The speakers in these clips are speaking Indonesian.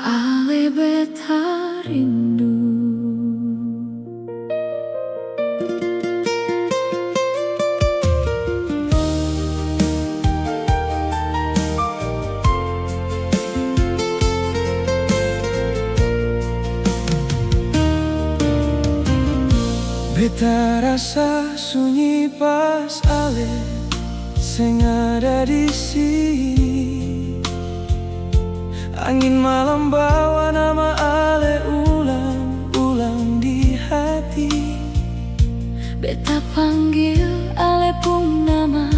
Ale beta rindu. Beta rasa sunyi pas ale seng ada di sini. Angin malam bawa nama ale ulang-ulang di hati. Beta panggil ale pun nama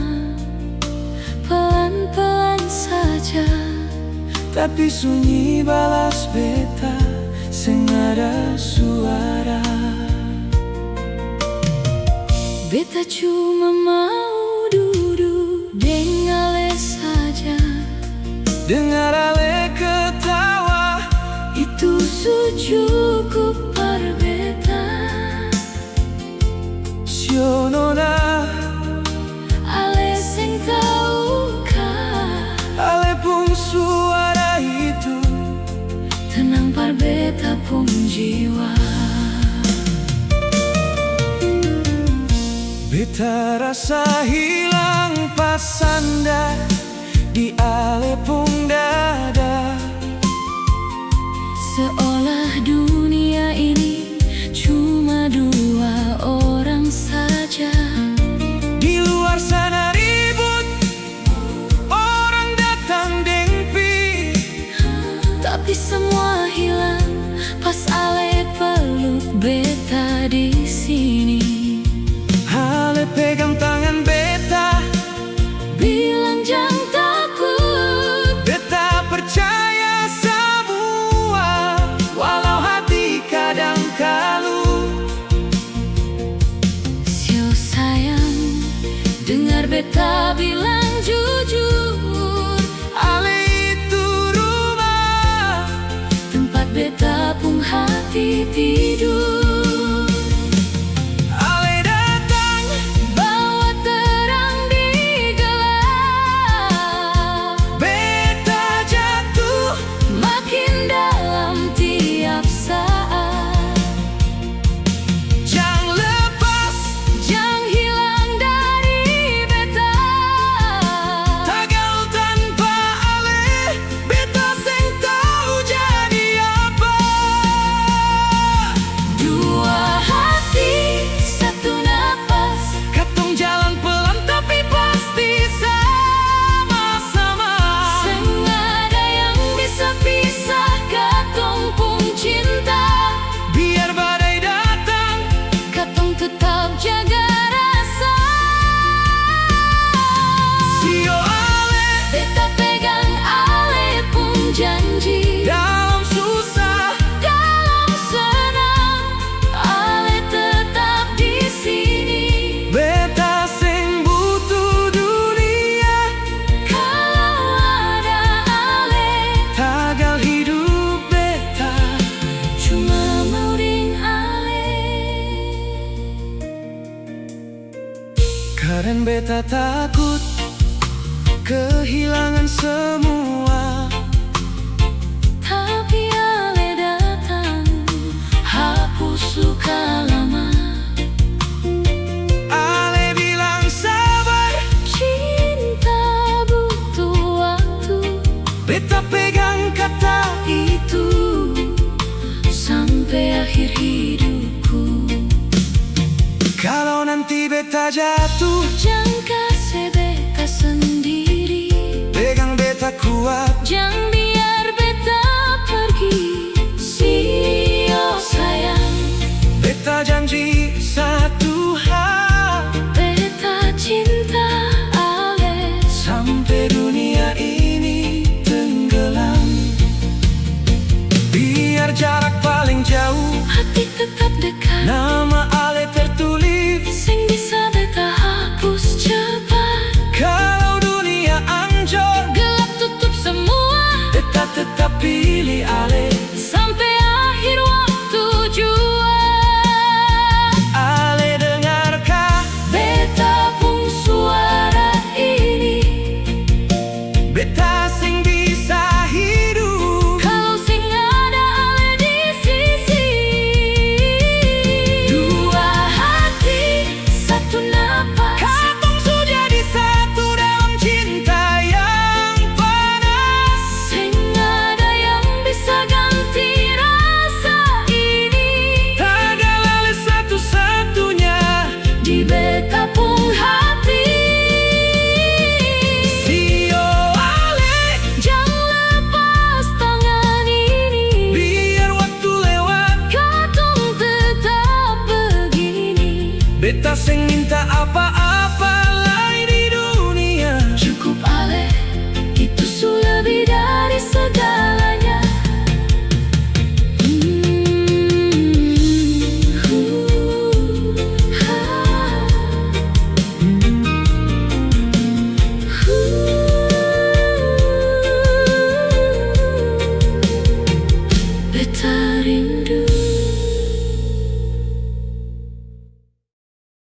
pelan-pelan saja, tapi sunyi balas beta seng ada suara. Beta cuma mau duduk dengan ale saja, Dengar ale ketawa, itu cukup par beta. Sionona Ale seng tahu ale pun suara itu tenang par beta pun jiwa. Beta rasa hilang pas sandar di ale pung dada. Seolah dunia ini cuma dua orang saja. Di luar sana ribut, orang datang dengpi, Tapi semua hilang pas ale peluk beta di sini. ale pegang tangan beta, Bilang jangan takut, beta percaya semua, walau hati kadang kalut. Sio sayang, dengar beta bilang jujur. Ale itu rumah, Tempat beta pun hati tidur. ale datang, Bawa terang di gelap, beta jatuh, makin dalam tiap saat. jangan lepas, Jangan hilang dari beta. tagal tanpa ale, beta seng tahu jadi apa. Dua hati, satu napas, Katong jalan pelan tapi pasti sama-sama. seng ada yang bisa pisah katong pun cinta. Biar badai datang, Katong tetap jaga rasa. sio ale, Beta pegang ale pun janji. dalam susah, Dalam senang, ale tetap di sini. beta seng butuh dunia, Kalau ada ale, tagal hidup beta. cuma mau ding ale. Karen beta takut kehilangan semua, Tapi ale datang, hapus luka lama. ale bilang sabar, Cinta butuh waktu, beta pegang kata itu sampai akhir hidupku. kalau nanti beta jatuh, Jangan kasih beta sendiri, pegang beta kuat. jangan biar beta pergi. Sio sayang, Beta janji satu hal, beta cinta ale. sampai dunia ini tenggelam. Biar jarak paling jauh, Hati tetap dekat, nama ale tertulis. sing bisa beta hapus cepat. Kalau dunia anjor, Gelap tutup semua, beta tetap pilih ale. sampai akhir waktu jua. Ale dengarkah Beta pun suara ini, minta apa